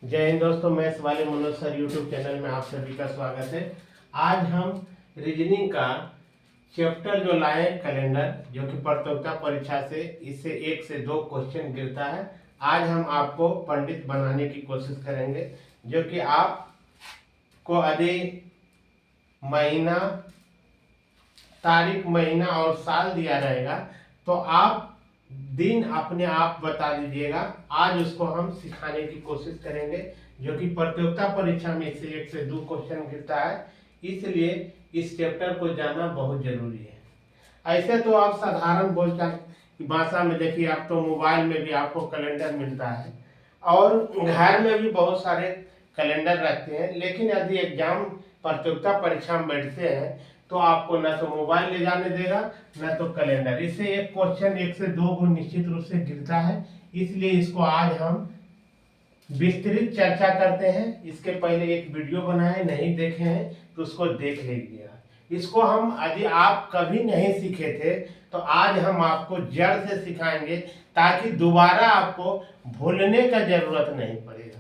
जय हिंद दोस्तों, मैं सवाले मनोज सर यूट्यूब चैनल में आप सभी का स्वागत है। आज हम रीजनिंग का चैप्टर जो लाए कैलेंडर, जो कि प्रतियोगिता परीक्षा से इससे 1 से 2 क्वेश्चन गिरता है। आज हम आपको पंडित बनाने की कोशिश करेंगे, जो कि आपको यदि महीना, तारीख, महीना और साल दिया रहेगा तो आप दिन अपने आप बता दीजिएगा। आज उसको हम सिखाने की कोशिश करेंगे, जो कि प्रतियोगिता परीक्षा में से 1 से 2 क्वेश्चन गिरता है, इसलिए इस चैप्टर को जानना बहुत जरूरी है। ऐसे तो आप साधारण बोलचाल की भाषा में देखिए, आप तो मोबाइल में भी आपको कैलेंडर मिलता है और घर में भी बहुत सारे कैलेंडर रखते हैं, लेकिन यदि एग्जाम प्रतियोगिता परीक्षा में बैठते हैं तो आपको न तो मोबाइल ले जाने देगा न तो कैलेंडर। इससे एक क्वेश्चन 1 से 2 गुण निश्चित रूप से गिरता है, इसलिए इसको आज हम विस्तृत चर्चा करते हैं। इसके पहले एक वीडियो बनाए, नहीं देखे हैं तो उसको देख लीजिएगा। इसको हम यदि आप कभी नहीं सीखे थे तो आज हम आपको जड़ से सिखाएंगे, ताकि दोबारा आपको भूलने का जरूरत नहीं पड़ेगा।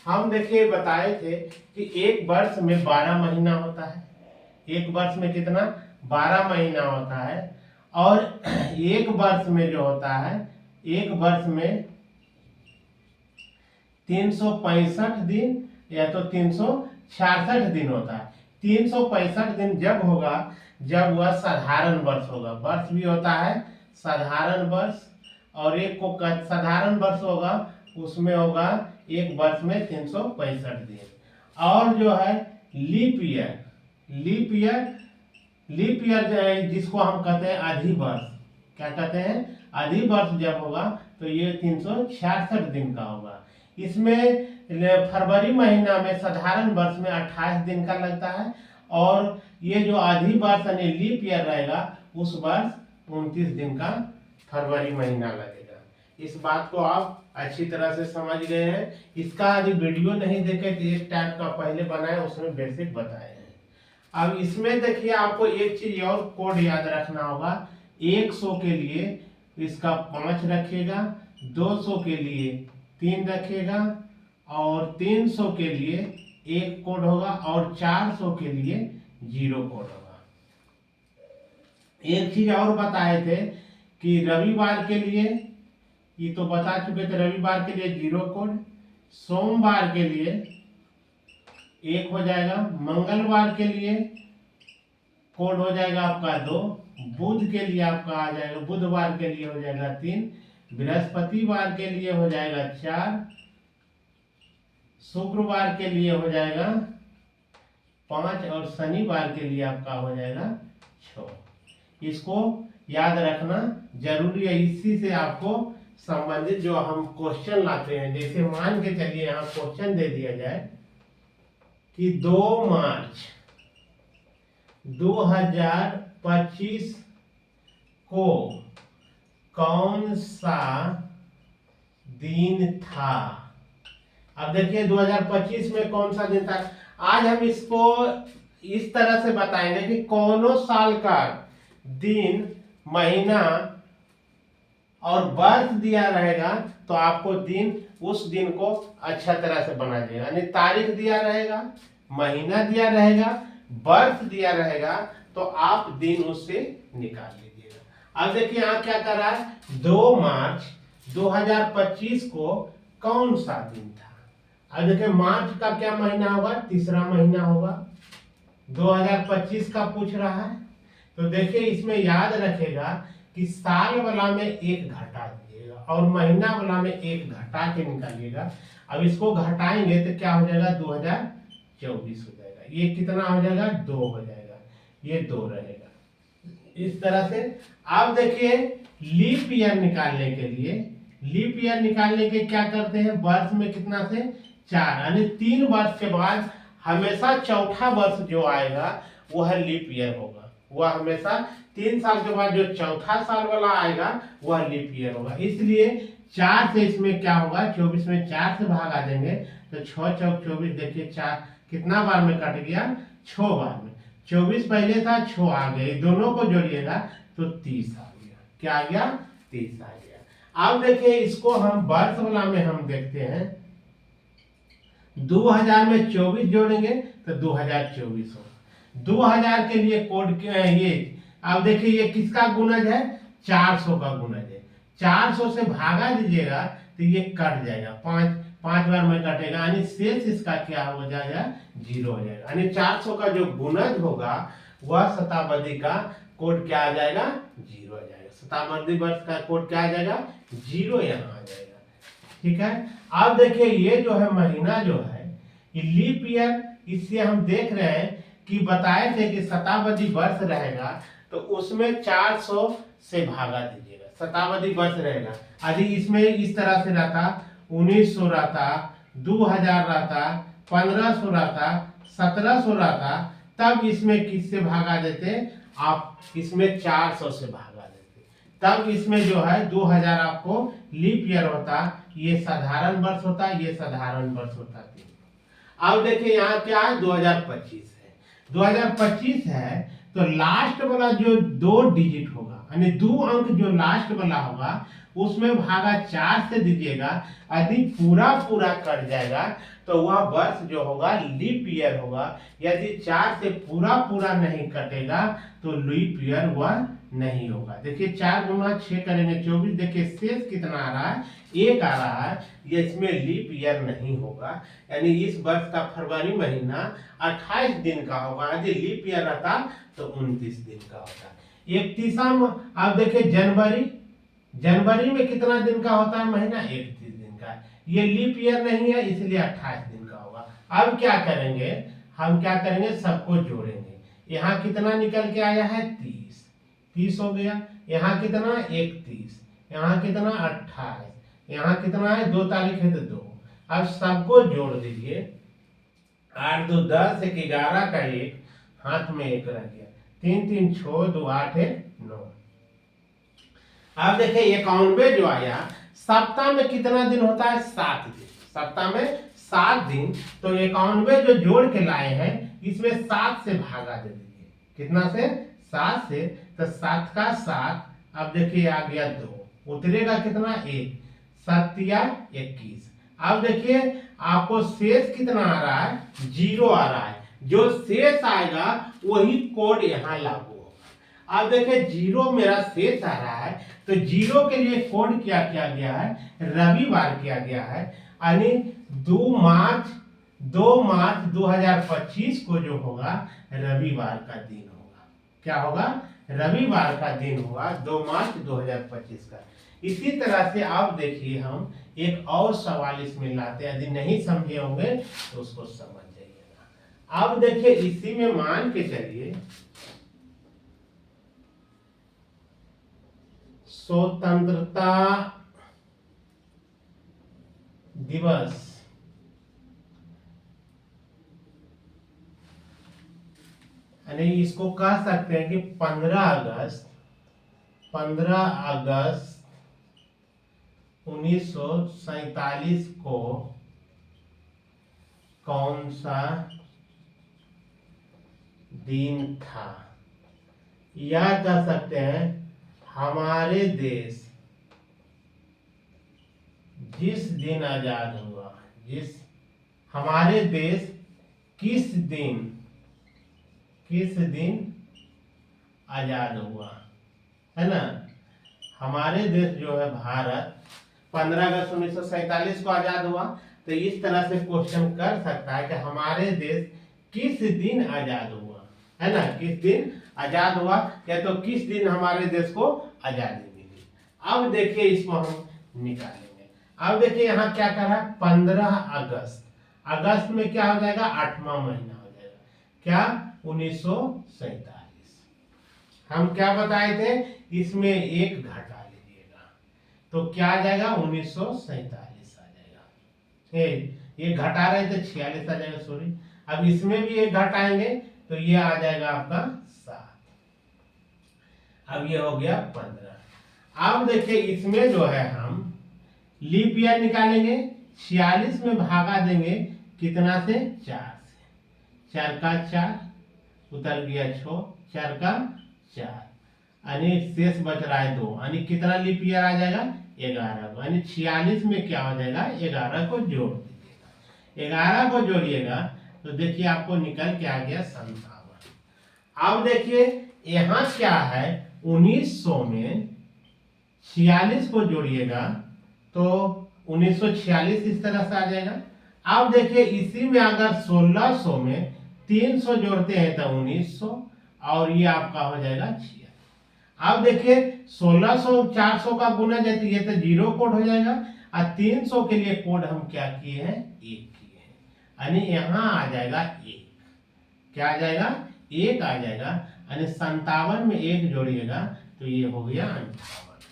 हम देखिए बताए थे कि एक वर्ष में 12 महीना होता है। एक वर्ष में कितना? 12 महीना होता है। और एक वर्ष में जो होता है, एक वर्ष में 365 दिन या तो 366 दिन होता है। 365 दिन जब होगा जब वह साधारण वर्ष होगा। वर्ष भी होता है साधारण वर्ष, और एक को साधारण वर्ष होगा, उसमें होगा एक वर्ष में 365 दिन। और जो है लीप ईयर, लीप ईयर जिसको हम कहते हैं अधिवर्ष, क्या कहते हैं? अधिवर्ष जब होगा तो ये 366 दिन का होगा। इसमें फरवरी महीना में साधारण वर्ष में 28 दिन का लगता है, और ये जो अधिवर्ष यानी लीप ईयर रहेगा उस वर्ष 29 दिन का फरवरी महीना लगेगा। इस बात को आप अच्छी तरह से समझ गए हैं। इसका यदि वीडियो नहीं देखे तो एक टाइप का पहले बनाए, उसमें बेसिक बताए हैं। अब इसमें देखिए आपको एक चीज और कोड याद रखना होगा। 100 के लिए इसका 5 रखेगा, 200 के लिए 3 रखेगा, और 300 के लिए 1 कोड होगा, और 400 के लिए 0 कोड होगा। एक चीज और बताए थे कि रविवार के लिए, ये तो बता चुके थे, रविवार के लिए 0 कोड, सोमवार के लिए 1 हो जाएगा, मंगलवार के लिए कोड हो जाएगा आपका 2, बुध के लिए आपका आ जाएगा, बुधवार के लिए हो जाएगा 3, बृहस्पतिवार के लिए हो जाएगा 4, शुक्रवार के लिए हो जाएगा 5, और शनिवार के लिए आपका हो जाएगा 6। इसको याद रखना जरूरी है। इसी से आपको संबंधित जो हम क्वेश्चन लाते हैं, जैसे मान के चलिए यहाँ क्वेश्चन दे दिया जाए कि 2 मार्च 2025 को कौन सा दिन था। अब देखिए 2025 में कौन सा दिन था। आज हम इसको इस तरह से बताएंगे कि कौनों साल का दिन, महीना और वर्ष दिया रहेगा तो आपको दिन, उस दिन को अच्छा तरह से बना देगा। यानी तारीख दिया रहेगा, महीना दिया रहेगा, वर्ष दिया रहेगा, तो आप दिन उससे निकाल लीजिएगा। अब देखिए यहाँ क्या कर रहा है, 2 मार्च 2025 को कौन सा दिन था। अब देखिए मार्च का क्या महीना होगा? तीसरा महीना होगा। 2025 का पूछ रहा है, तो देखिए इसमें याद रखेगा कि साल वाला में 1 घटा दीजिएगा और महीना वाला में 1 घटा के निकालिएगा। अब इसको घटाएंगे तो क्या हो जाएगा? 2024 हो जाएगा। ये कितना हो जाएगा? 2 हो जाएगा, ये 2 रहेगा। इस तरह से आप देखिए लीप ईयर निकालने के लिए, लीप ईयर निकालने के क्या करते हैं, वर्ष में कितना से 4, यानी 3 वर्ष के बाद हमेशा चौथा वर्ष जो आएगा वह लीप ईयर होगा। वह हमेशा 3 साल के बाद जो चौथा साल वाला आएगा वह लीप ईयर होगा। इसलिए 4 से इसमें क्या होगा, 24 में 4 से भागा देंगे तो 6 चौक 24। देखिए 4 कितना बार में कट गया? 6 बार में। 24 पहले था, 6 आ गए, दोनों को जोड़िएगा तो 30 आ गया। क्या आ गया? 30 आ गया। अब देखिए इसको हम वर्ष वाला में हम देखते हैं 2000 में 24 जोड़ेंगे तो 2024 होगा। 2000 के लिए कोड ये अब देखिए ये किसका गुणज है, 400 का गुणज है। 400 से भागा दीजिएगा तो ये कट जाएगा, पांच पांच बार में कटेगा, यानी शेष इसका क्या हो जाएगा, 0 हो जाएगा। यानी 400 का जो गुणज होगा वह शताब्दी का कोड क्या आ जाएगा, 0 आ जाएगा। शताब्दी वर्ष का कोड क्या आ जाएगा, 0 यहाँ आ जाएगा। ठीक है। अब देखिए ये जो है महीना जो है ये लीप ईयर, इससे हम देख रहे हैं कि बताए थे कि शताब्दी वर्ष रहेगा तो उसमें 400 से भागा दीजिएगा, शताब्दी वर्ष रहेगा। यदि इसमें इस तरह से रहता, 1900 रहता, 2000 रहता, 1500 रहता, 1700 रहता, तब इसमें किससे भागा देते, आप इसमें 400 से भागा देते, तब इसमें जो है 2000 आपको लीप ईयर होता, ये साधारण वर्ष होता, ये साधारण वर्ष होता। अब देखिए यहाँ क्या है, 2025 है। 2025 है तो लास्ट वाला जो 2 डिजिट होगा, यानी 2 अंक जो लास्ट वाला होगा उसमें भागा 4 से दीजिएगा। यदि पूरा पूरा कट जाएगा तो वह वर्ष जो होगा लीप ईयर होगा। यदि 4 से पूरा पूरा नहीं कटेगा तो लीप ईयर वह नहीं होगा। देखिए 4 गुना 6 करेंगे 24, देखिए शेष कितना आ रहा है, 1 आ रहा है, ये इसमें लीप ईयर नहीं होगा। यानी इस वर्ष का फरवरी महीना 28 दिन का होगा, यदि लीप ईयर रहता तो 29 दिन का होता। 31वां, आप देखिए जनवरी में कितना दिन का होता है महीना, 31 दिन का। ये लीप ईयर नहीं है इसलिए 28 दिन का होगा। अब क्या करेंगे, हम क्या करेंगे, सबको जोड़ेंगे। यहाँ कितना निकल के आया है, 30 हो गया। यहाँ कितना, 31, यहाँ कितना 28, यहाँ कितना है, 2 तारीख है तो 2। अब सबको जोड़ दीजिए, 8 2 10, 1 11 का 1, हाथ में 1 रह गया, 3 3 6 2 8 1 9। अब देखिए 91 जो आया, सप्ताह में कितना दिन होता है, 7 दिन। सप्ताह में 7 दिन, तो 91 जो जोड़ के लाए हैं इसमें 7 से भागा दे दीजिए। कितना से, 7 से, तो 7 का 7, अब देखिए आ गया 2, उतरेगा कितना, 1, 7 या 21। अब देखिए आपको शेष कितना आ रहा है, 0 आ रहा है। जो शेष आएगा वही कोड यहाँ लागू होगा। अब देखिए 0 मेरा शेष आ रहा है, तो 0 के लिए कोड क्या किया गया है, रविवार किया गया है। यानी 2 मार्च 2025 को जो होगा रविवार का दिन होगा। क्या होगा, रविवार का दिन होगा, 2 मार्च 2025 का। इसी तरह से आप देखिए हम एक और सवाल इसमें लाते हैं, यदि नहीं समझे होंगे तो उसको समझ जाइएगा। अब देखिए इसी में मान के चलिए स्वतंत्रता दिवस, यानी इसको कह सकते हैं कि 15 अगस्त 1947 को कौन सा दिन था, या कह सकते हैं हमारे देश जिस दिन आजाद हुआ, हमारे देश किस दिन आजाद हुआ, है ना। हमारे देश जो है भारत 15 अगस्त 1947 को आजाद हुआ। तो इस तरह से क्वेश्चन कर सकता है कि हमारे देश किस दिन आजाद हुआ, है ना, किस दिन आजाद हुआ, या तो किस दिन हमारे देश को आजादी मिली। अब देखिए इसको हम निकालेंगे। अब देखिए यहाँ क्या कर रहा है, 15 अगस्त, अगस्त में क्या हो जाएगा, 8वां महीना हो जाएगा, क्या, 1947। हम क्या बताए थे, इसमें 1 घटा लीजिएगा तो क्या आ जाएगा, 1947 आ जाएगा। ये घटा रहे थे 46 आ जाएगा, सॉरी। अब इसमें भी 1 घटाएंगे तो ये आ जाएगा आपका 7। अब ये हो गया 15। अब देखिए इसमें जो है हम लीप ईयर निकालेंगे, 46 में भागा देंगे कितना से, 4 से, 4 का 4, उतर गया 6, 4 का 4, यानी शेष बच रहा है 2, यानी कितना लीप ईयर आ जाएगा, 11 को। यानी 46 में क्या हो जाएगा, 11 को जोड़ दीजिएगा। 11 को जोड़िएगा तो देखिए आपको निकल के आ गया 57। अब देखिए यहाँ क्या है, 1900 में 46 को जोड़िएगा तो 1946 इस तरह से आ जाएगा। अब देखिए इसी में अगर 1600 में 300 जोड़ते हैं तो 1900 और ये आपका हो जाएगा 46। अब देखिए 1600 400 का गुना जैसे ये तो जीरो कोड हो जाएगा और 300 के लिए कोड हम क्या किए हैं, 1 किए हैं, यानी यहाँ आ जाएगा 1। क्या आ जाएगा, 1 आ जाएगा, यानी 57 में 1 जोड़िएगा तो ये हो गया 58।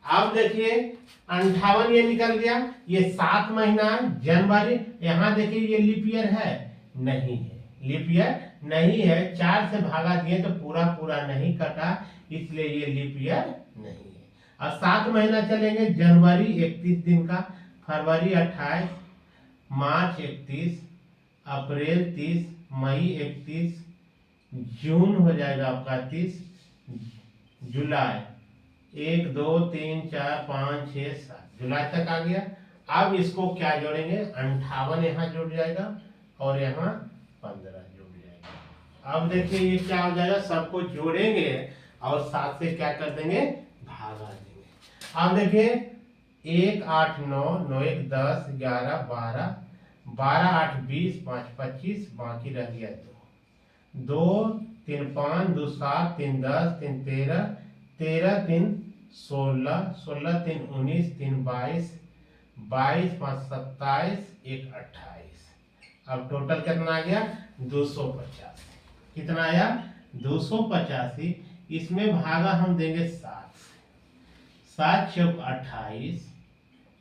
अब देखिए 58 ये निकल गया, ये 7 महीना जनवरी। यहाँ देखिए ये लीप ईयर है, नहीं है, लीप ईयर नहीं है, 4 से भागा दिए तो पूरा पूरा नहीं कटा, इसलिए ये लीप ईयर नहीं है। और 7 महीना चलेंगे, जनवरी 31 दिन का, फरवरी 28, मार्च 31, अप्रैल 30, मई 31, जून हो जाएगा आपका 30, जुलाई 1 2 3 4 5 6 7 जुलाई तक आ गया। अब इसको क्या जोड़ेंगे, 58 यहाँ जुड़ जाएगा और यहाँ 15 जुड़ जाएगा। अब देखिए ये क्या हो जाएगा, सबको जोड़ेंगे और 7 से क्या कर देंगे, भागा देंगे। अब देखिए 1 8 9 9 1 10 11 12 12 8 20 5 25, बाकी रह गया 2 3 5 2 7 3 10 3 13 13 3 16 16 3 19 3 22 22 5 27 1 28। अब टोटल कितना आ गया, 285। कितना आया, 285। इसमें भागा हम देंगे 7 से, 7 चौक 28,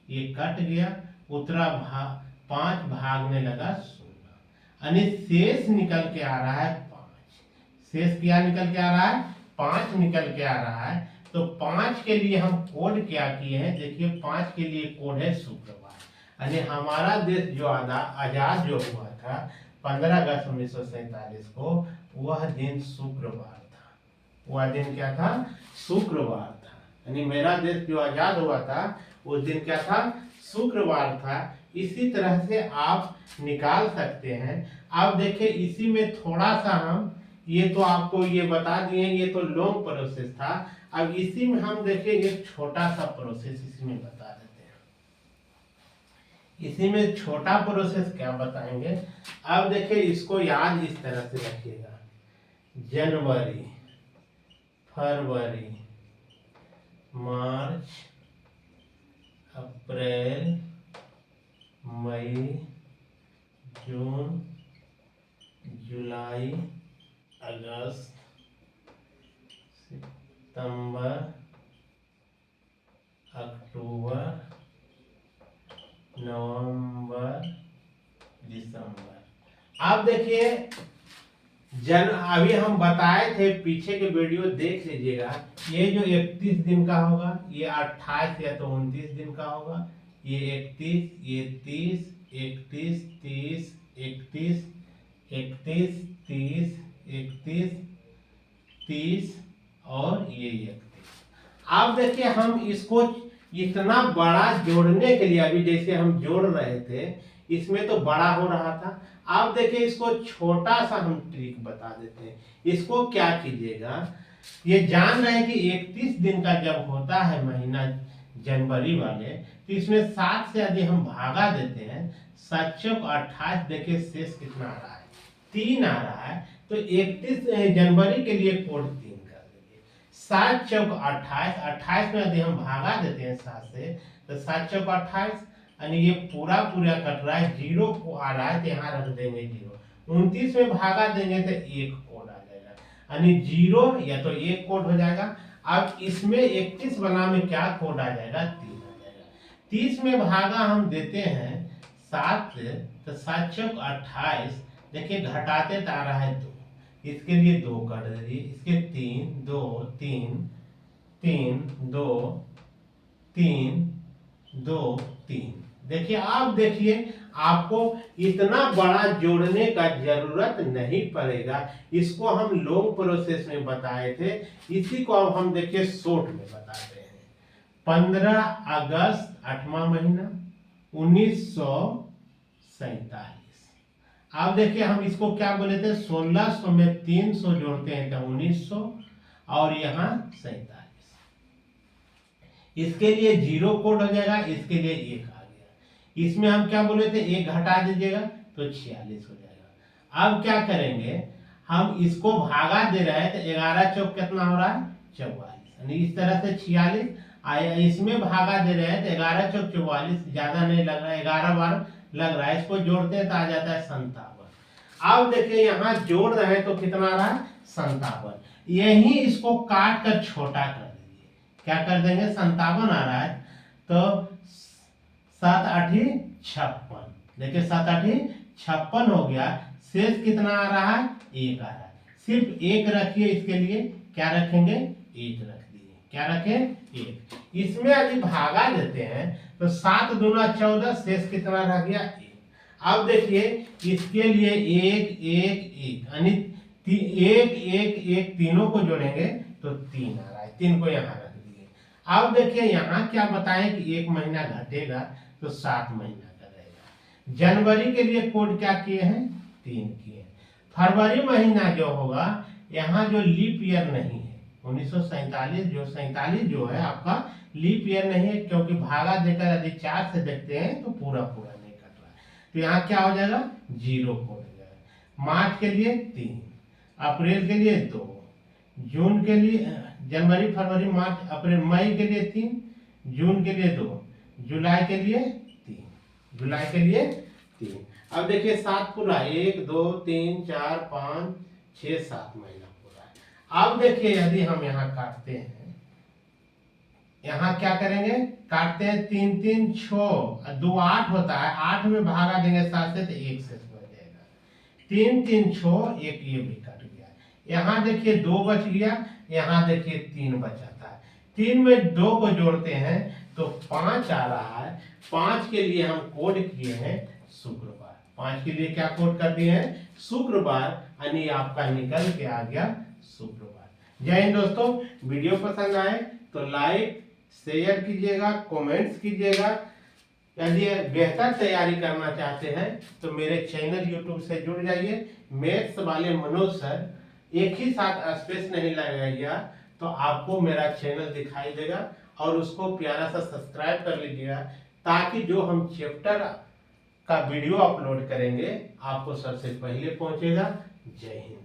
ये कट गया, उतरा भाग 5 भागने लगा 16, यानी शेष निकल के आ रहा है 5। शेष क्या निकल के आ रहा है, 5 निकल के आ रहा है। तो 5 के लिए हम कोड क्या किए हैं, देखिए 5 के लिए कोड है शुक्रवार, यानी हमारा देश जो आजाद जो हुआ था 15 अगस्त 1947 को, वह दिन शुक्रवार था। वह दिन क्या था, शुक्रवार था, यानी मेरा देश जो आजाद हुआ था उस दिन क्या था, शुक्रवार था। इसी तरह से आप निकाल सकते हैं। अब देखिए इसी में थोड़ा सा हम ये तो आपको ये बता दिए, ये तो लॉन्ग प्रोसेस था। अब इसी में हम देखिए एक छोटा सा प्रोसेस इसमें बता देते हैं। इसी में छोटा प्रोसेस क्या बताएंगे, अब देखिए इसको याद इस तरह से रखिएगा, जनवरी फरवरी मार्च अप्रैल मई जून जुलाई अगस्त सितंबर अक्टूबर नवंबर दिसंबर। अब देखिए अभी हम बताए थे, पीछे के वीडियो देख लीजिएगा, ये जो 31 दिन का होगा, ये 28 या तो 29 दिन का होगा, ये 31, ये 30, 31, 30, 31, 31, 30, 31, 30 और ये 31। अब देखिए हम इसको इतना बड़ा जोड़ने के लिए, अभी जैसे हम जोड़ रहे थे इसमें तो बड़ा हो रहा था, अब देखिए इसको छोटा सा हम ट्रिक बता देते हैं। इसको क्या कीजिएगा, ये जान रहे हैं कि 31 दिन का जब होता है महीना जनवरी वाले, तो इसमें 7 से यदि हम भागा देते हैं, 7 चौक 28, देखिए शेष कितना आ रहा है, 3 आ रहा है। तो 31 जनवरी के लिए कोड 3 कर देंगे। 7 चौक 28, 28 में यदि हम भागा देते हैं 7 से, तो 7 चौक 28, यानी ये पूरा पूरा कट रहा है, 0 को आ रहा है तो यहाँ रख देंगे 0। 29 में भागा देंगे तो 1 कोड आ जाएगा, यानी 0 या तो 1 कोड हो जाएगा। अब इसमें 31 बना में क्या कोड आ जाएगा, 3 आ जाएगा। 30 में भागा हम देते हैं 7 से, तो 7 चौक 28, देखिए घटाते तो आ रहा है 2, इसके लिए 2 कर दीजिए, इसके 3 2 3 3 2 3 2 3। देखिए आप देखिए आपको इतना बड़ा जोड़ने का जरूरत नहीं पड़ेगा, इसको हम लॉन्ग प्रोसेस में बताए थे, इसी को अब हम देखिए शॉर्ट में बताते हैं। 15 अगस्त 8वां महीना 47। अब देखिए हम इसको क्या बोले थे, 1600 में 300 जोड़ते हैं तो 1900 और यहाँ 47। इसके लिए 0 कोड हो जाएगा, इसके लिए 1 आ गया। इसमें हम क्या बोले थे, 1 घटा दीजिएगा तो 46 हो जाएगा। अब क्या करेंगे, हम इसको भागा दे रहे हैं तो 11 चौक कितना हो रहा है, 44, यानी इस तरह से 46 इसमें भागा दे रहे हैं तो 11 चौक 44, ज्यादा नहीं लग रहा है, 11 बार लग रहा है, इसको जोड़ते हैं तो आ जाता है 57। अब देखिए यहाँ जोड़ रहे हैं तो कितना आ रहा है, 57। यही इसको काट कर छोटा कर दीजिए, क्या कर देंगे, 57 आ रहा है तो 7 8 56, देखिए 7 8 56 हो गया। शेष कितना आ रहा है, 1 आ रहा है। सिर्फ 1 रखिए, इसके लिए क्या रखेंगे, 1 रख दीजिए, क्या रखें, 1। इसमें यदि भागा देते हैं तो 7 दूना 14, शेष कितना रह गया, 1। अब देखिए इसके लिए 1 1 1 यानी 1 1 1 तीनों को जोड़ेंगे तो 3 आ रहा है, 3 को यहाँ रख दिए। अब देखिए यहाँ क्या बताएं कि 1 महीना घटेगा तो 7 महीना का रहेगा। जनवरी के लिए कोड क्या किए हैं, 3 किए। फरवरी महीना जो होगा, यहाँ जो लीप ईयर नहीं है 1947, जो 47 जो है आपका लीप ईयर नहीं है, क्योंकि भागा देकर यदि 4 से देखते हैं तो पूरा पूरा नहीं कट रहा है, तो यहाँ क्या हो जाएगा, 0 कोड हो जाएगा। मार्च के लिए 3, अप्रैल के लिए 2, जून के लिए, जनवरी फरवरी मार्च अप्रैल मई के लिए 3, जून के लिए 2, जुलाई के लिए 3, जुलाई के लिए 3। अब देखिए 7 पूरा, 1 2 3 4 5 6 7 महीना पूरा है। अब देखिए यदि हम यहाँ काटते हैं, यहाँ क्या करेंगे, काटते हैं 3 3 6 2 8 होता है, 8 में भागा देंगे 7 से तो 1 से बच जाएगा। 3 3 6 1, ये भी कट गया। यहाँ देखिए 2 बच गया, यहाँ देखिए 3 बचाता है। 3 में 2 को जोड़ते हैं तो 5 आ रहा है। 5 के लिए हम कोड किए हैं शुक्रवार, 5 के लिए क्या कोड कर दिए हैं, शुक्रवार, यानी आपका निकल के आ गया शुक्रवार। जय हिंद दोस्तों, वीडियो पसंद आए तो लाइक शेयर कीजिएगा, कमेंट्स कीजिएगा। यदि बेहतर तैयारी करना चाहते हैं तो मेरे चैनल यूट्यूब से जुड़ जाइए। मैथ्स वाले मनोज सर, एक ही साथ स्पेस नहीं लगाइएगा तो आपको मेरा चैनल दिखाई देगा, और उसको प्यारा सा सब्सक्राइब कर लीजिएगा, ताकि जो हम चैप्टर का वीडियो अपलोड करेंगे आपको सबसे पहले पहुंचेगा। जय हिंद।